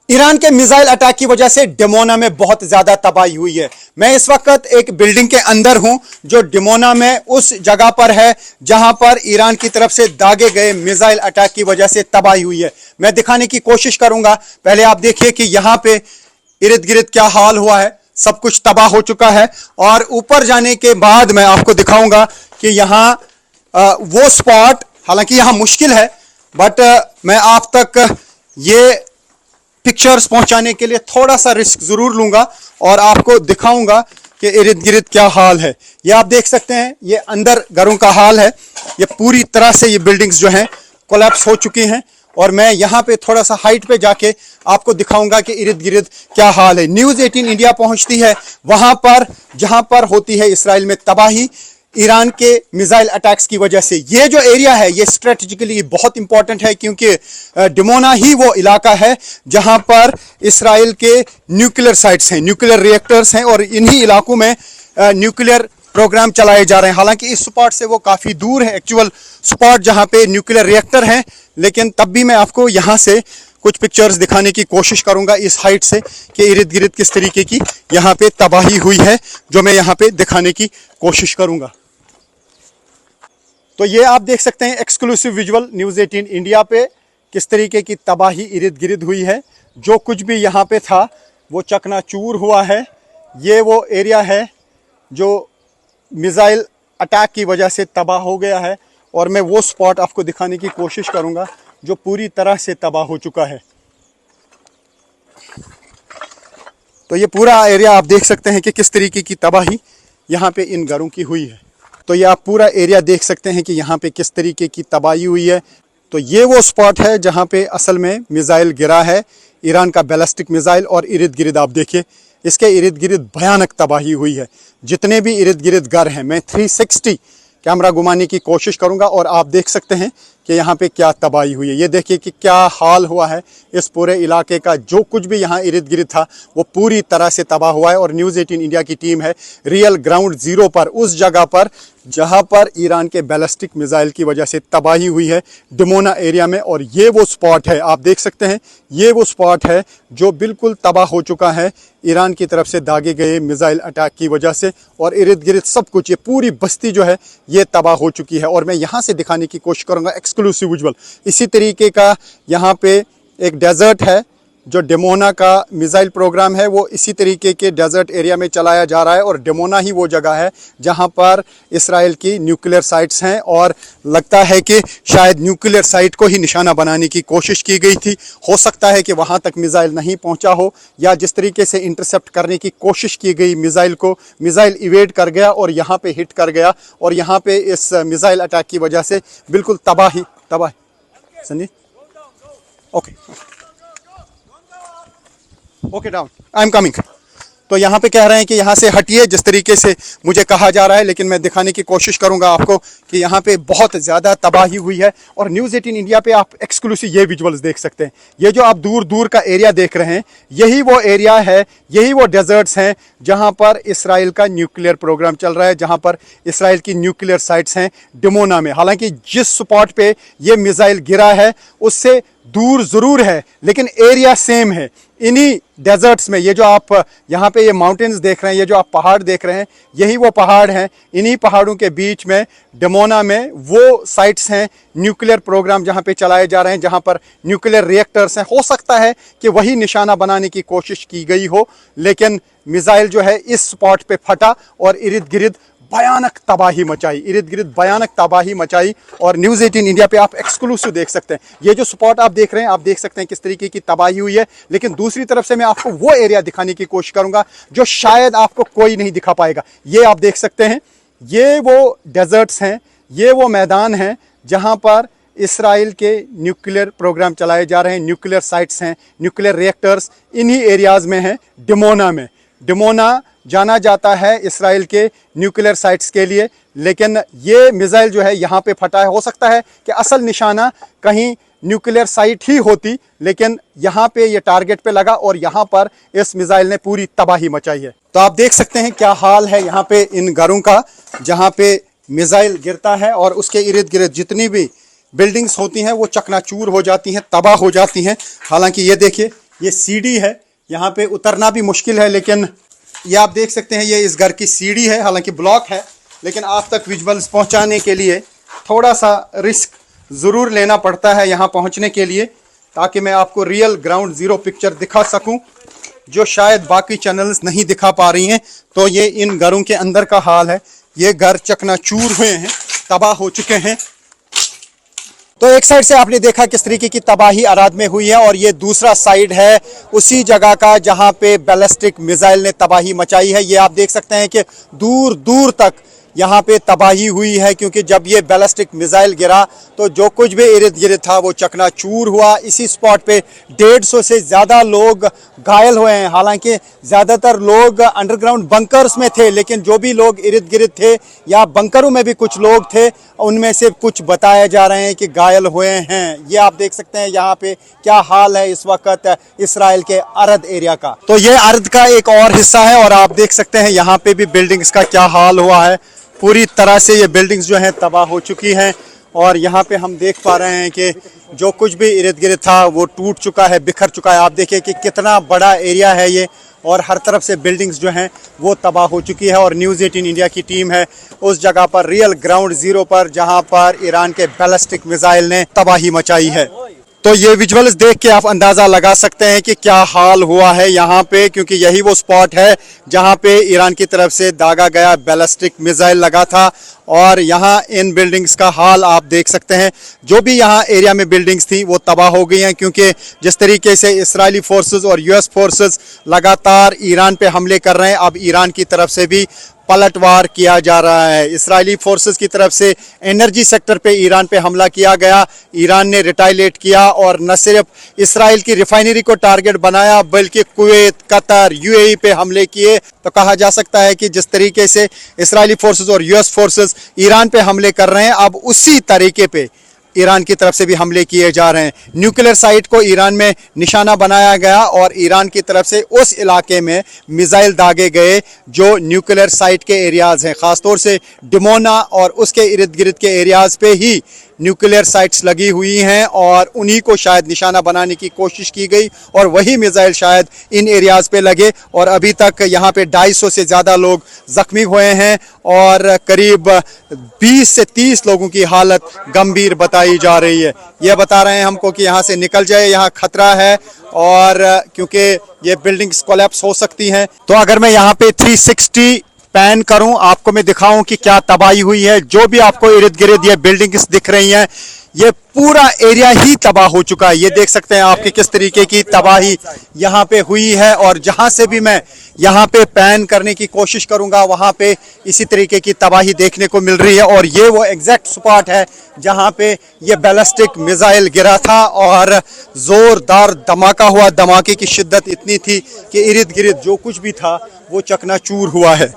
Iran के missile attack की वजह से डिमोना में बहुत ज्यादा तबाही हुई है। मैं इस वक्त एक बिल्डिंग के अंदर हूं जो डिमोना में उस जगह पर है जहां पर ईरान की तरफ से दागे गए मिसाइल अटैक की वजह से तबाही हुई है। मैं दिखाने की कोशिश करूंगा। पहले आप देखिए कि यहां पे इर्द गिर्द क्या हाल हुआ है। सब कुछ तबाह हो चुका है और ऊपर जाने के बाद मैं आपको दिखाऊंगा कि यहां वो स्पॉट, हालांकि यहां मुश्किल है, बट मैं आप तक ये पिक्चर्स पहुंचाने के लिए थोड़ा सा रिस्क जरूर लूंगा और आपको दिखाऊंगा कि इर्द गिर्द क्या हाल है। ये आप देख सकते हैं, ये अंदर घरों का हाल है। ये पूरी तरह से ये बिल्डिंग्स जो हैं कोलैप्स हो चुकी हैं और मैं यहाँ पे थोड़ा सा हाइट पे जाके आपको दिखाऊंगा कि इर्द गिर्द क्या हाल है। न्यूज़ 18 इंडिया पहुंचती है वहां पर जहां पर होती है इसराइल में तबाही ईरान के मिसाइल अटैक्स की वजह से। ये जो एरिया है ये स्ट्रेटेजिकली बहुत इंपॉर्टेंट है क्योंकि डिमोना ही वो इलाका है जहां पर इसराइल के न्यूक्लियर साइट्स हैं, न्यूक्लियर रिएक्टर्स हैं और इन्हीं इलाकों में न्यूक्लियर प्रोग्राम चलाए जा रहे हैं। हालांकि इस स्पॉट से वो काफ़ी दूर है एक्चुअल स्पॉट जहां पे न्यूक्लियर रिएक्टर हैं, लेकिन तब भी मैं आपको यहाँ से कुछ पिक्चर्स दिखाने की कोशिश करूंगा इस हाइट से कि इर्द गिर्द किस तरीके की यहाँ पे तबाही हुई है, जो मैं यहाँ पे दिखाने की कोशिश करूंगा। तो ये आप देख सकते हैं एक्सक्लूसिव विजुअल न्यूज़ 18 इंडिया पे किस तरीके की तबाही इर्द गिर्द हुई है। जो कुछ भी यहाँ पे था वो चकनाचूर हुआ है। ये वो एरिया है जो मिसाइल अटैक की वजह से तबाह हो गया है और मैं वो स्पॉट आपको दिखाने की कोशिश करूँगा जो पूरी तरह से तबाह हो चुका है। तो ये पूरा एरिया आप देख सकते हैं कि किस तरीके की तबाही यहाँ पे इन घरों की हुई है। तो ये आप पूरा एरिया देख सकते हैं कि यहाँ पे किस तरीके की तबाही हुई है। तो ये वो स्पॉट है जहाँ पे असल में मिसाइल गिरा है, ईरान का बैलिस्टिक मिसाइल, और इर्द गिर्द आप देखिए इसके इर्द गिर्द भयानक तबाही हुई है। जितने भी इर्द गिर्द घर हैं, मैं 360 कैमरा घुमाने की कोशिश करूंगा और आप देख सकते हैं कि यहाँ पे क्या तबाही हुई है। ये देखिए कि क्या हाल हुआ है इस पूरे इलाके का। जो कुछ भी यहाँ इर्द गिर्द था वो पूरी तरह से तबाह हुआ है और न्यूज़ 18 इंडिया की टीम है रियल ग्राउंड ज़ीरो पर, उस जगह पर जहाँ पर ईरान के बैलिस्टिक मिसाइल की वजह से तबाही हुई है डिमोना एरिया में। और ये वो स्पॉट है, आप देख सकते हैं, ये वो स्पॉट है जो बिल्कुल तबाह हो चुका है ईरान की तरफ से दागे गए मिसाइल अटैक की वजह से। और इर्द गिर्द सब कुछ, ये पूरी बस्ती जो है ये तबाह हो चुकी है। और मैं यहाँ से दिखाने की कोशिश करूँगा एक्सक्लूसिव विजुअल। इसी तरीके का यहाँ पे एक डेजर्ट है, जो डिमोना का मिसाइल प्रोग्राम है वो इसी तरीके के डेजर्ट एरिया में चलाया जा रहा है। और डिमोना ही वो जगह है जहां पर इसराइल की न्यूक्लियर साइट्स हैं और लगता है कि शायद न्यूक्लियर साइट को ही निशाना बनाने की कोशिश की गई थी। हो सकता है कि वहां तक मिसाइल नहीं पहुंचा हो, या जिस तरीके से इंटरसेप्ट करने की कोशिश की गई मिसाइल को, मिसाइल इवेड कर गया और यहाँ पे हिट कर गया और यहाँ पे इस मिसाइल अटैक की वजह से बिल्कुल तबाही। Sunny okay okay down, I am coming. तो यहाँ पे कह रहे हैं कि यहाँ से हटिए, जिस तरीके से मुझे कहा जा रहा है, लेकिन मैं दिखाने की कोशिश करूंगा आपको कि यहाँ पे बहुत ज़्यादा तबाही हुई है। और न्यूज़ 18 इंडिया पे आप एक्सक्लूसिव ये विजुअल्स देख सकते हैं। ये जो आप दूर दूर का एरिया देख रहे हैं यही वो एरिया है, यही वो डेजर्ट्स हैं जहाँ पर इसराइल का न्यूक्लियर प्रोग्राम चल रहा है, जहाँ पर इसराइल की न्यूक्लियर साइट्स हैं डिमोना में। हालांकि जिस स्पॉट पे ये मिसाइल गिरा है उससे दूर ज़रूर है लेकिन एरिया सेम है। इन्हीं डेजर्ट्स में, ये जो आप यहाँ पे ये माउंटेन्स देख रहे हैं, ये जो आप पहाड़ देख रहे हैं, यही वो पहाड़ हैं। इन्हीं पहाड़ों के बीच में डिमोना में वो साइट्स हैं न्यूक्लियर प्रोग्राम जहाँ पे चलाए जा रहे हैं, जहाँ पर न्यूक्लियर रिएक्टर्स हैं। हो सकता है कि वही निशाना बनाने की कोशिश की गई हो, लेकिन मिसाइल जो है इस स्पॉट पे फटा और इर्द गिर्द भयानक तबाही मचाई, इर्द गिर्द भयानक तबाही मचाई। और न्यूज़ 18 इंडिया पे आप एक्सक्लूसिव देख सकते हैं। ये जो स्पॉट आप देख रहे हैं, आप देख सकते हैं किस तरीके की तबाही हुई है। लेकिन दूसरी तरफ से मैं आपको वो एरिया दिखाने की कोशिश करूंगा जो शायद आपको कोई नहीं दिखा पाएगा। ये आप देख सकते हैं, ये वो डेजर्ट्स हैं, ये वो मैदान हैं जहां पर इसराइल के न्यूक्लियर प्रोग्राम चलाए जा रहे हैं, न्यूक्लियर साइट्स हैं, न्यूक्लियर रिएक्टर्स इन्हीं एरियाज़ में हैं डिमोना में। डिमोना जाना जाता है इसराइल के न्यूक्लियर साइट्स के लिए, लेकिन ये मिसाइल जो है यहाँ पे फटा है। हो सकता है कि असल निशाना कहीं न्यूक्लियर साइट ही होती, लेकिन यहाँ पे ये टारगेट पे लगा और यहाँ पर इस मिसाइल ने पूरी तबाही मचाई है। तो आप देख सकते हैं क्या हाल है यहाँ पे इन घरों का जहाँ पे मिसाइल गिरता है और उसके इर्द गिर्द जितनी भी बिल्डिंग्स होती हैं वो चकनाचूर हो जाती हैं, तबाह हो जाती हैं। हालांकि ये देखिए ये सीढ़ी है, यहाँ पे उतरना भी मुश्किल है, लेकिन ये आप देख सकते हैं ये इस घर की सीढ़ी है, हालांकि ब्लॉक है, लेकिन आप तक विजुअल्स पहुंचाने के लिए थोड़ा सा रिस्क ज़रूर लेना पड़ता है यहाँ पहुँचने के लिए, ताकि मैं आपको रियल ग्राउंड ज़ीरो पिक्चर दिखा सकूँ, जो शायद बाकी चैनल्स नहीं दिखा पा रही हैं। तो ये इन घरों के अंदर का हाल है। ये घर चकनाचूर हुए हैं, तबाह हो चुके हैं। तो एक साइड से आपने देखा किस तरीके की तबाही अराद में हुई है, और ये दूसरा साइड है उसी जगह का जहां पे बैलिस्टिक मिसाइल ने तबाही मचाई है। ये आप देख सकते हैं कि दूर दूर तक यहाँ पे तबाही हुई है, क्योंकि जब ये बैलिस्टिक मिसाइल गिरा तो जो कुछ भी इर्द गिर्द था वो चकनाचूर हुआ। इसी स्पॉट पे 150 से ज़्यादा लोग घायल हुए हैं। हालांकि ज़्यादातर लोग अंडरग्राउंड बंकर्स में थे, लेकिन जो भी लोग इर्द गिर्द थे या बंकरों में भी कुछ लोग थे, उनमें से कुछ बताए जा रहे हैं कि घायल हुए हैं। ये आप देख सकते हैं यहाँ पे क्या हाल है इस वक्त इसराइल के अरद एरिया का। तो ये अरद का एक और हिस्सा है, और आप देख सकते हैं यहाँ पे भी बिल्डिंग्स का क्या हाल हुआ है। पूरी तरह से ये बिल्डिंग्स जो हैं तबाह हो चुकी हैं, और यहाँ पे हम देख पा रहे हैं कि जो कुछ भी इर्द गिर्द था वो टूट चुका है, बिखर चुका है। आप देखिए कि कितना बड़ा एरिया है ये, और हर तरफ से बिल्डिंग्स जो हैं वो तबाह हो चुकी है। और न्यूज़ 18 इंडिया की टीम है उस जगह पर, रियल ग्राउंड ज़ीरो पर, जहाँ पर ईरान के बैलिस्टिक मिसाइल ने तबाही मचाई है। तो ये विजुअल्स देख के आप अंदाज़ा लगा सकते हैं कि क्या हाल हुआ है यहाँ पे, क्योंकि यही वो स्पॉट है जहाँ पे ईरान की तरफ से दागा गया बैलिस्टिक मिसाइल लगा था। और यहाँ इन बिल्डिंग्स का हाल आप देख सकते हैं। जो भी यहाँ एरिया में बिल्डिंग्स थी वो तबाह हो गई हैं, क्योंकि जिस तरीके से इजरायली फोर्सेस और यूएस फोर्सेस लगातार ईरान पे हमले कर रहे हैं, अब ईरान की तरफ से भी पलटवार किया जा रहा है। इजरायली फोर्सेस की तरफ से एनर्जी सेक्टर पे ईरान पे हमला किया गया, ईरान ने रिटाइलेट किया, और न सिर्फ इसराइल की रिफाइनरी को टारगेट बनाया बल्कि कुवैत, कतर, यूएई पे हमले किए। तो कहा जा सकता है कि जिस तरीके से इजरायली फोर्सेस और यूएस फोर्सेस ईरान पे हमले कर रहे हैं, अब उसी तरीके पे ईरान की तरफ से भी हमले किए जा रहे हैं। न्यूक्लियर साइट को ईरान में निशाना बनाया गया, और ईरान की तरफ से उस इलाके में मिसाइल दागे गए जो न्यूक्लियर साइट के एरियाज़ हैं। ख़ासतौर से डिमोना और उसके इर्द गिर्द के एरियाज़ पे ही न्यूक्लियर साइट्स लगी हुई हैं, और उन्हीं को शायद निशाना बनाने की कोशिश की गई, और वही मिसाइल शायद इन एरियाज़ पे लगे। और अभी तक यहाँ पे 250 से ज़्यादा लोग ज़ख्मी हुए हैं, और करीब 20 से 30 लोगों की हालत गंभीर बताई जा रही है। ये बता रहे हैं हमको कि यहाँ से निकल जाए, यहाँ खतरा है, और क्योंकि ये बिल्डिंग्स कोलैप्स हो सकती हैं। तो अगर मैं यहाँ पे 360 पैन करूं, आपको मैं दिखाऊं कि क्या तबाही हुई है। जो भी आपको इर्द गिर्द ये बिल्डिंग्स दिख रही हैं, ये पूरा एरिया ही तबाह हो चुका है। ये देख सकते हैं आपकी किस तरीके की तबाही यहाँ पे हुई है, और जहाँ से भी मैं यहाँ पे पैन करने की कोशिश करूँगा वहाँ पे इसी तरीके की तबाही देखने को मिल रही है। और ये वो एग्जैक्ट स्पॉट है जहाँ पे ये बैलिस्टिक मिसाइल गिरा था, और ज़ोरदार धमाका हुआ। धमाके की शिद्दत इतनी थी कि इर्द गिर्द जो कुछ भी था वो चकनाचूर हुआ है।